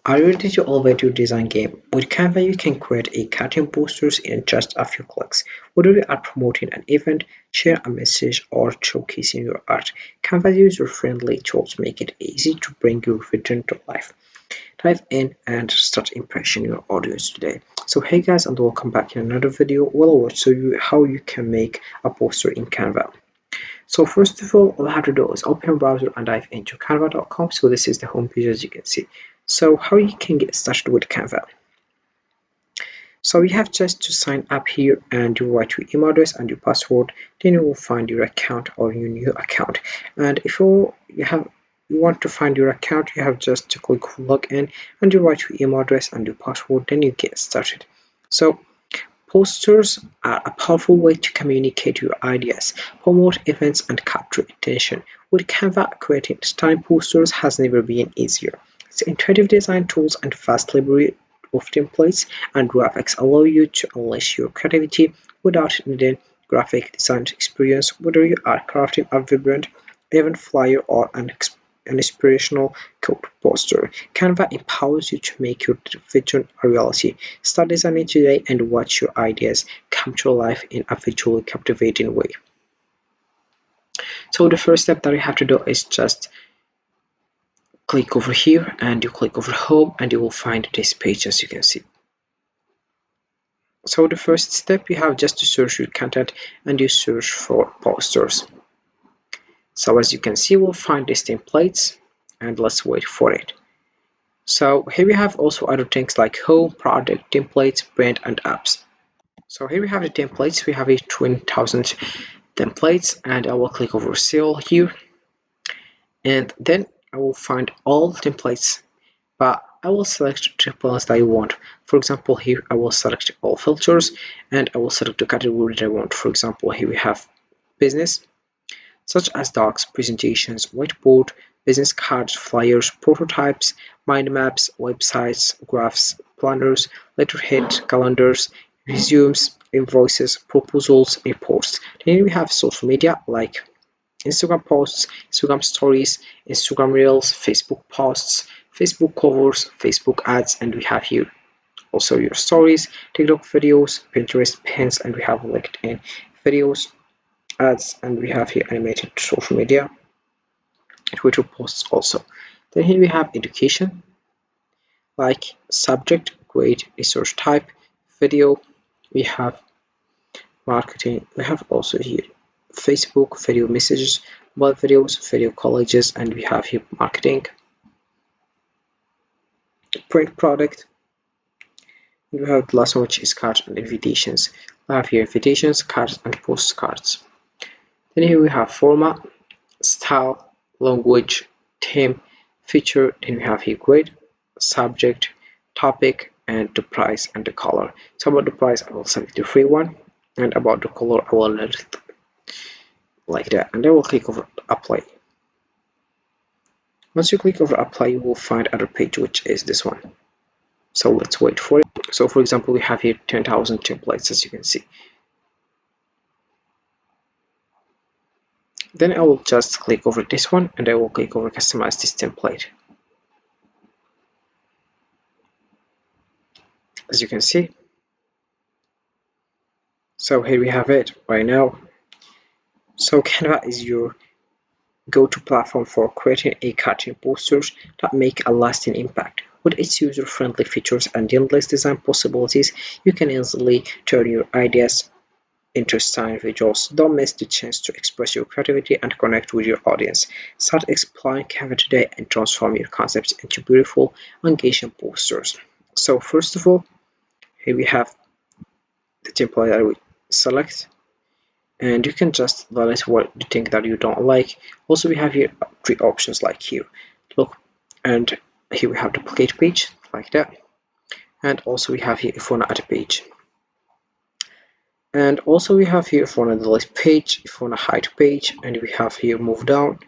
Are you ready to elevate your design game? With Canva, you can create a cartoon posters in just a few clicks. Whether you are promoting an event, share a message, or showcasing your art, Canva's user-friendly tools make it easy to bring your vision to life. Dive in and start impressing your audience today. So hey guys, and welcome back in another video where I will show you how you can make a poster in Canva. So first of all I have to do is open your browser and dive into canva.com. So this is the home page, as you can see. So how you can get started with Canva. So you have just to sign up here and you write your email address and your password. Then you will find your account or your new account. And if you want to find your account, you have just to click login and you write your email address and your password. Then you get started. So posters are a powerful way to communicate your ideas, promote events, and capture attention. With Canva, creating stunning posters has never been easier. Its intuitive design tools and fast library of templates and graphics allow you to unleash your creativity without needing graphic design experience. Whether you are crafting a vibrant event flyer or an inspirational code poster, Canva empowers you to make your vision a reality. Start designing today and watch your ideas come to life in a visually captivating way. So the first step that you have to do is just click over here and you click over home and you will find this page, as you can see. So the first step, you have just to search your content and you search for posters. So as you can see, we'll find these templates and let's wait for it. So here we have also other things like home, product, templates, brand, and apps. So here we have the templates. We have a 20,000 templates and I will click over sale here. And then I will find all templates, but I will select the templates that I want. For example, here I will select all filters and I will select the category that I want. For example, here we have business, such as docs, presentations, whiteboard, business cards, flyers, prototypes, mind maps, websites, graphs, planners, letterhead, calendars, resumes, invoices, proposals, reports. Then we have social media like Instagram posts, Instagram stories, Instagram reels, Facebook posts, Facebook covers, Facebook ads, and we have here also your stories, TikTok videos, Pinterest pins, and we have LinkedIn videos, ads, and we have here animated social media, Twitter posts also. Then here we have education, like subject, grade, research type, video. We have marketing. We have also here Facebook, video messages, web videos, video colleges, and we have here marketing, print product. We have the last one, which is cards and invitations. We have here invitations, cards, and postcards. Then here we have format, style, language, theme, feature. Then we have here grade, subject, topic, and the price and the color. So about the price, I will select the free one, and about the color, I will let it like that, and I will click over apply. Once you click over apply, you will find other page, which is this one. So let's wait for it. So for example, we have here 10,000 templates, as you can see. Then I will just click over this one and I will click over customize this template. As you can see, so here we have it right now. So Canva is your go-to platform for creating a cartoon posters that make a lasting impact. With its user-friendly features and endless design possibilities, you can easily turn your ideas into stunning visuals. Don't miss the chance to express your creativity and connect with your audience. Start exploring Canva today and transform your concepts into beautiful, engaging posters. So first of all, here we have the template that we select, and you can just delete what you think that you don't like. Also, we have here three options like here. Look, and here we have duplicate page like that, and also we have here if you want to add a page. And also we have here for the delete page, if you want to hide page, and we have here move down,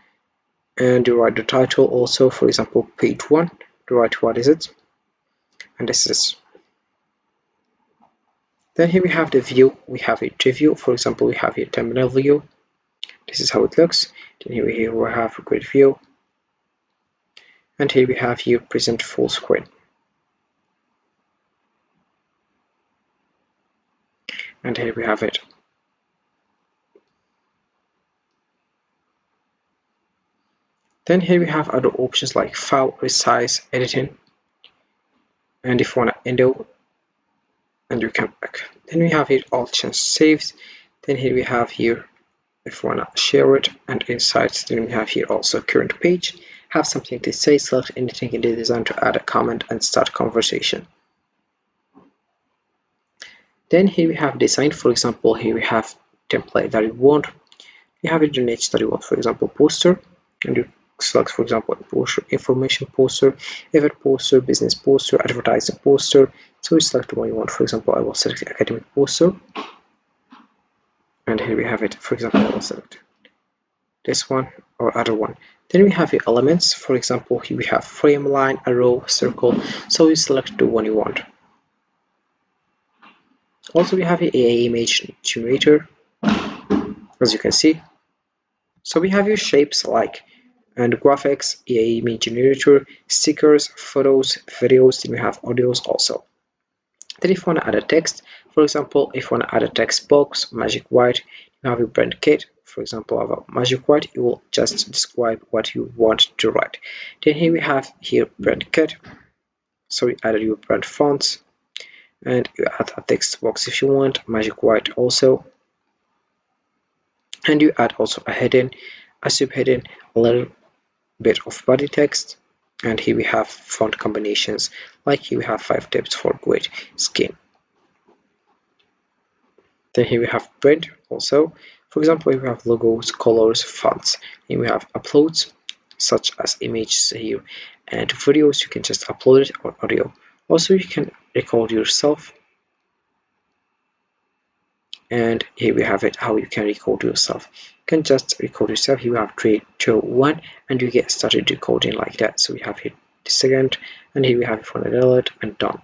and you write the title also, for example page 1, to write what is it, and this is. Then here we have the view, we have a preview, for example we have here thumbnail view, this is how it looks. Then here we have a grid view, and here we have here present full screen. and here we have it. Then here we have other options like file resize, editing, and if you want to undo, and you come back. Then we have here all change saves. Then here we have here if you want to share it, and insights. Then we have here also current page. Have something to say, select anything in the design to add a comment and start conversation. Then here we have design. For example, here we have template that you want. You have the niche that you want, for example, poster, and you select, for example, poster, information poster, event poster, business poster, advertising poster. So you select the one you want. For example, I will select academic poster, and here we have it. For example, I will select this one or other one. Then we have the elements. For example, here we have frame, line, arrow, circle. So you select the one you want. Also, we have the AI image generator, as you can see. So we have your shapes like and graphics, AI image generator, stickers, photos, videos. Then we have audios also. Then if you want to add a text, for example, if you want to add a text box, magic white, you have a brand kit. For example, of a magic white, you will just describe what you want to write. Then here we have here brand kit. So you added your brand fonts, and you add a text box if you want, magic white also. And you add also a heading, a subheading, a little bit of body text, and here we have font combinations like here we have 5 tips for great skin. Then here we have print also. For example, we have logos, colors, fonts. Here we have uploads such as images here and videos. You can just upload it, or audio. Also, you can record yourself, and here we have it how you can record yourself. You can just record yourself. Here we have 3, 2, 1, and you get started recording like that. So we have here the second, and here we have for an alert and done.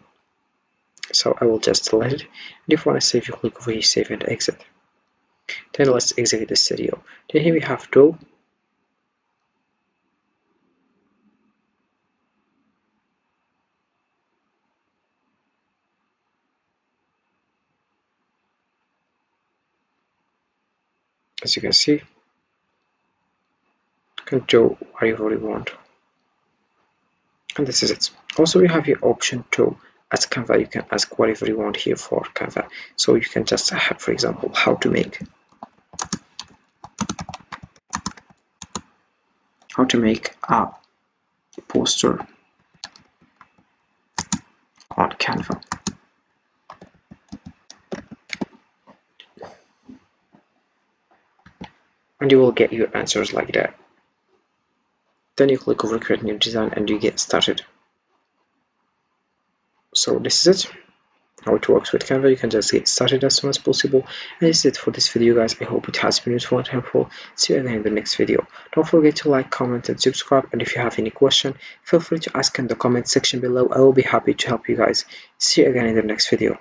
So I will just delete it, and if you want to save, you click over here, save and exit. Then let's exit this video. Then here we have draw. As you can see, you can draw whatever you want, and this is it. Also, we have your option to ask Canva. You can ask whatever you want here for Canva. So you can just have, for example, how to make a poster on Canva, and you will get your answers like that. Then you click over create new design and you get started. So this is it, how it works with Canva. You can just get started as soon as possible. And this is it for this video, guys. I hope it has been useful and helpful. See you again in the next video. Don't forget to like, comment and subscribe, and if you have any question, feel free to ask in the comment section below. I will be happy to help you guys. See you again in the next video.